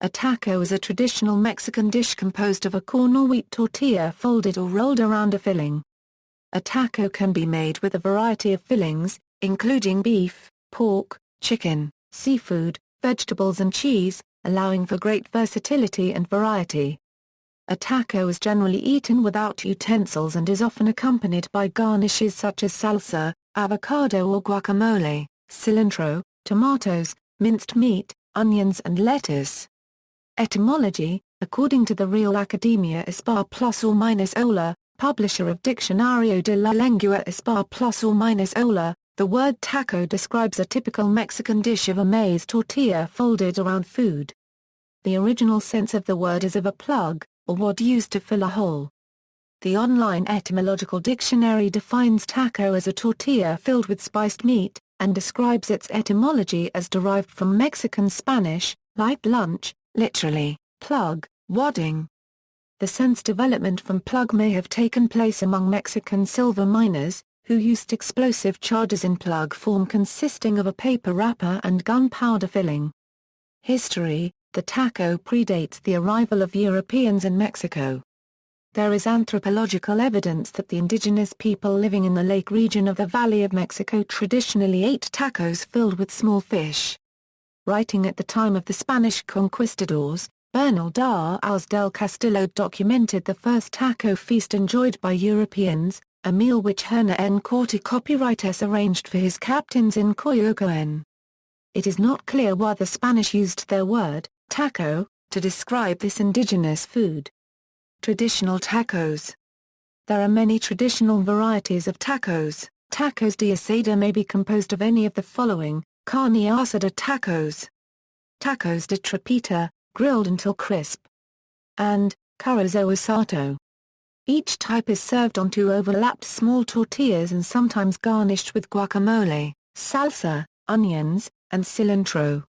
A taco is a traditional Mexican dish composed of a corn or wheat tortilla folded or rolled around a filling. A taco can be made with a variety of fillings, including beef, pork, chicken, seafood, vegetables and cheese, allowing for great versatility and variety. A taco is generally eaten without utensils and is often accompanied by garnishes such as salsa, avocado or guacamole, cilantro, tomatoes, minced meat, onions and lettuce. Etymology: according to the Real Academia +/- publisher of Diccionario de la Lengua +/- the word taco describes a typical Mexican dish of a maize tortilla folded around food. The original sense of the word is of a plug, or wad used to fill a hole. The online etymological dictionary defines taco as a tortilla filled with spiced meat, and describes its etymology as derived from Mexican Spanish, light lunch, literally, plug, wadding. The sense development from plug may have taken place among Mexican silver miners, who used explosive charges in plug form consisting of a paper wrapper and gunpowder filling. History: the taco predates the arrival of Europeans in Mexico. There is anthropological evidence that the indigenous people living in the lake region of the Valley of Mexico traditionally ate tacos filled with small fish. Writing at the time of the Spanish conquistadors, Bernal Diaz del Castillo documented the first taco feast enjoyed by Europeans, a meal which Herna N. Corte copyrights arranged for his captains in Coyoacán. It is not clear why the Spanish used their word, taco, to describe this indigenous food. Traditional tacos. There are many traditional varieties of tacos. Tacos de asada may be composed of any of the following: carne asada tacos, tacos de tripita, grilled until crisp, and chorizo asado. Each type is served on two overlapped small tortillas and sometimes garnished with guacamole, salsa, onions, and cilantro.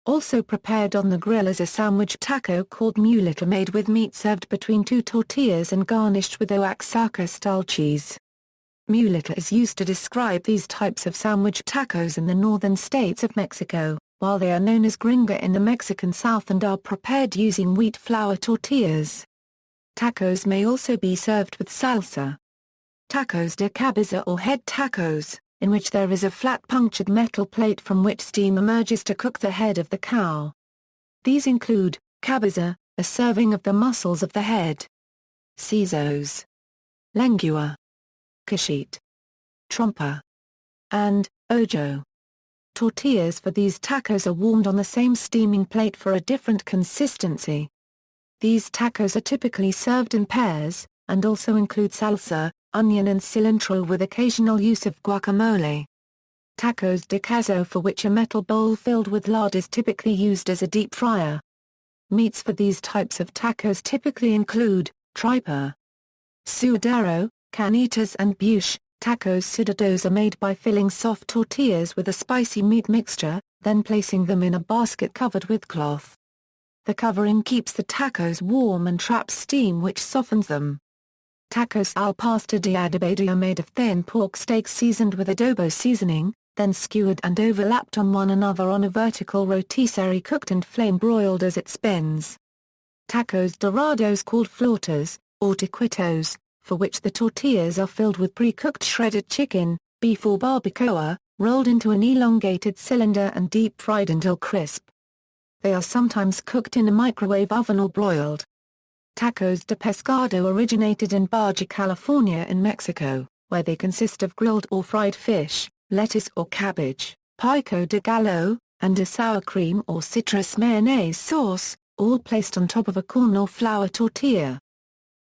Also prepared on the grill is a sandwich taco called muleta, made with meat served between two tortillas and garnished with Oaxaca-style cheese. Muleta is used to describe these types of sandwich tacos in the northern states of Mexico, while they are known as gringa in the Mexican South and are prepared using wheat flour tortillas. Tacos may also be served with salsa. Tacos de cabeza or head tacos, in which there is a flat punctured metal plate from which steam emerges to cook the head of the cow. These include cabeza, a serving of the muscles of the head; sesos, lengua, cachete, trompa, and ojo. Tortillas for these tacos are warmed on the same steaming plate for a different consistency. These tacos are typically served in pairs, and also include salsa, onion and cilantro with occasional use of guacamole. Tacos de queso, for which a metal bowl filled with lard is typically used as a deep fryer. Meats for these types of tacos typically include tripa, suadero, carnitas and buche. Tacos sudados are made by filling soft tortillas with a spicy meat mixture, then placing them in a basket covered with cloth. The covering keeps the tacos warm and traps steam which softens them. Tacos al pastor de adobado are made of thin pork steaks seasoned with adobo seasoning, then skewered and overlapped on one another on a vertical rotisserie, cooked and flame-broiled as it spins. Tacos dorados, called flautas, or taquitos, for which the tortillas are filled with pre-cooked shredded chicken, beef or barbacoa, rolled into an elongated cylinder and deep-fried until crisp. They are sometimes cooked in a microwave oven or broiled. Tacos de pescado originated in Baja California in Mexico, where they consist of grilled or fried fish, lettuce or cabbage, pico de gallo, and a sour cream or citrus mayonnaise sauce, all placed on top of a corn or flour tortilla.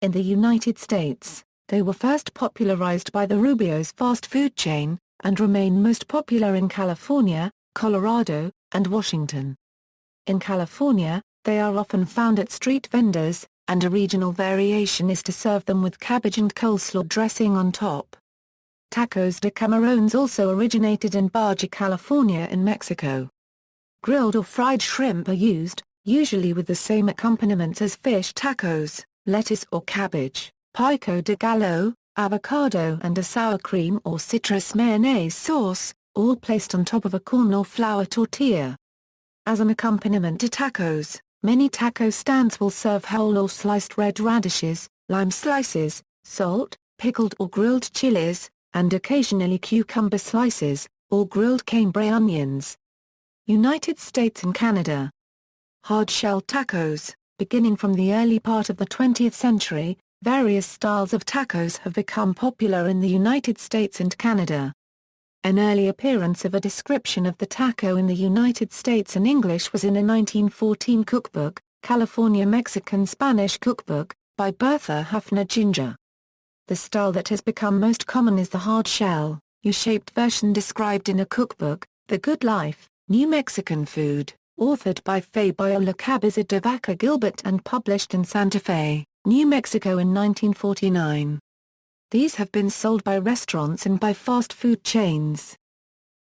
In the United States, they were first popularized by the Rubio's fast food chain, and remain most popular in California, Colorado, and Washington. In California, they are often found at street vendors, and a regional variation is to serve them with cabbage and coleslaw dressing on top. Tacos de camarones also originated in Baja California in Mexico. Grilled or fried shrimp are used, usually with the same accompaniments as fish tacos, lettuce or cabbage, pico de gallo, avocado and a sour cream or citrus mayonnaise sauce, all placed on top of a corn or flour tortilla. As an accompaniment to tacos, Many taco stands will serve whole or sliced red radishes, lime slices, salt, pickled or grilled chilies, and occasionally cucumber slices, or grilled cambray onions. United States and Canada. Hard-shell tacos. Beginning from the early part of the 20th century, various styles of tacos have become popular in the United States and Canada. An early appearance of a description of the taco in the United States in English was in a 1914 cookbook, California Mexican-Spanish Cookbook, by Bertha Huffner Ginger. The style that has become most common is the hard-shell, U-shaped version described in a cookbook, The Good Life, New Mexican Food, authored by Fabiola Cabeza de Vaca Gilbert and published in Santa Fe, New Mexico in 1949. These have been sold by restaurants and by fast food chains.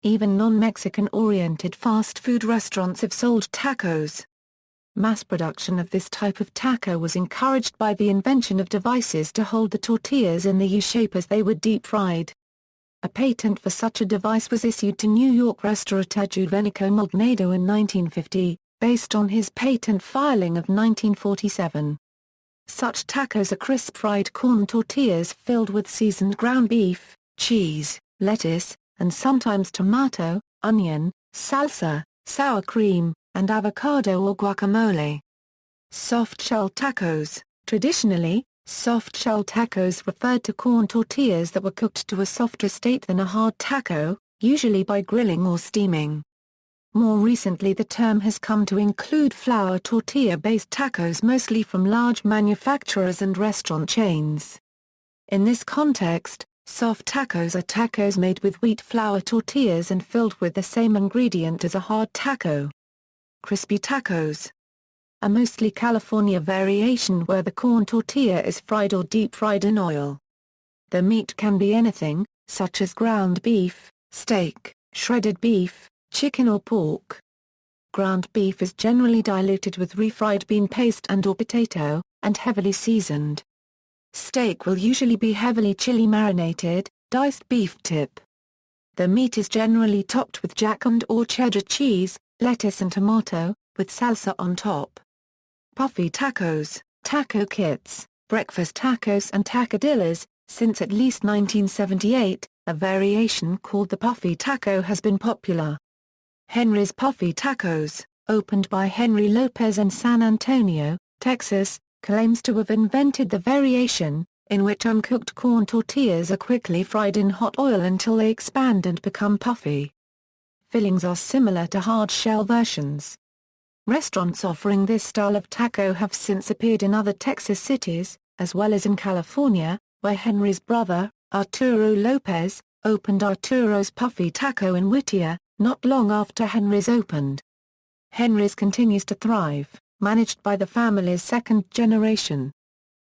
Even non-Mexican-oriented fast food restaurants have sold tacos. Mass production of this type of taco was encouraged by the invention of devices to hold the tortillas in the U-shape as they were deep-fried. A patent for such a device was issued to New York restaurateur Juvenico Maldonado in 1950, based on his patent filing of 1947. Such tacos are crisp fried corn tortillas filled with seasoned ground beef, cheese, lettuce, and sometimes tomato, onion, salsa, sour cream, and avocado or guacamole. Soft-shell tacos. Traditionally, soft-shell tacos referred to corn tortillas that were cooked to a softer state than a hard taco, usually by grilling or steaming. More recently the term has come to include flour tortilla-based tacos mostly from large manufacturers and restaurant chains. In this context, soft tacos are tacos made with wheat flour tortillas and filled with the same ingredient as a hard taco. Crispy tacos. A mostly California variation where the corn tortilla is fried or deep-fried in oil. The meat can be anything, such as ground beef, steak, shredded beef, chicken or pork. Ground beef is generally diluted with refried bean paste and/or potato, and heavily seasoned. Steak will usually be heavily chili marinated, diced beef tip. The meat is generally topped with jack and/or cheddar cheese, lettuce and tomato, with salsa on top. Puffy tacos, taco kits, breakfast tacos and tacadillas. Since at least 1978, a variation called the puffy taco has been popular. Henry's Puffy Tacos, opened by Henry Lopez in San Antonio, Texas, claims to have invented the variation, in which uncooked corn tortillas are quickly fried in hot oil until they expand and become puffy. Fillings are similar to hard-shell versions. Restaurants offering this style of taco have since appeared in other Texas cities, as well as in California, where Henry's brother, Arturo Lopez, opened Arturo's Puffy Taco in Whittier, not long after Henry's opened. Henry's continues to thrive, managed by the family's second generation.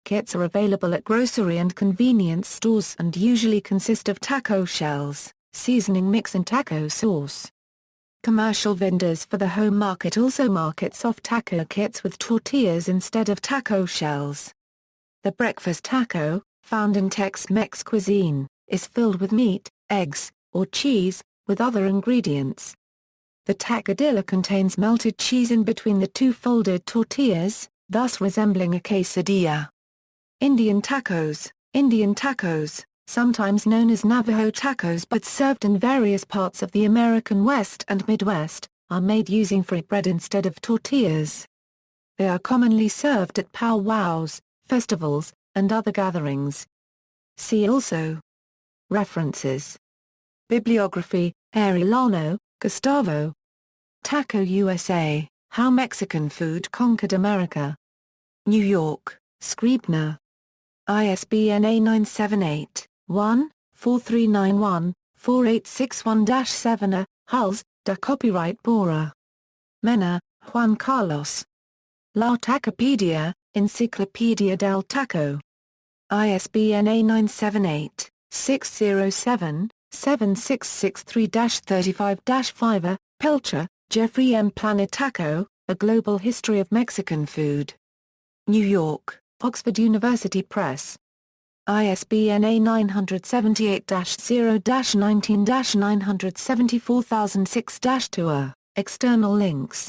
Kits are available at grocery and convenience stores and usually consist of taco shells, seasoning mix and taco sauce. Commercial vendors for the home market also market soft taco kits with tortillas instead of taco shells. The breakfast taco, found in Tex-Mex cuisine, is filled with meat, eggs, or cheese, with other ingredients. The tacadilla contains melted cheese in between the two folded tortillas, thus resembling a quesadilla. Indian tacos, sometimes known as Navajo tacos but served in various parts of the American West and Midwest, are made using frit bread instead of tortillas. They are commonly served at powwows, festivals, and other gatherings. See also. References. Bibliography, Arellano, Gustavo. Taco USA, How Mexican Food Conquered America. New York, Scribner. ISBN A978-1-4391-4861-7 Hulls, de Copyright Bora. Mena, Juan Carlos. La Tacopedia, Enciclopedia del Taco. ISBN A978-607-7663-35-5 Pilcher, Jeffrey M. Planet Taco, A Global History of Mexican Food. New York, Oxford University Press. ISBN A978-0-19-974006-2. External links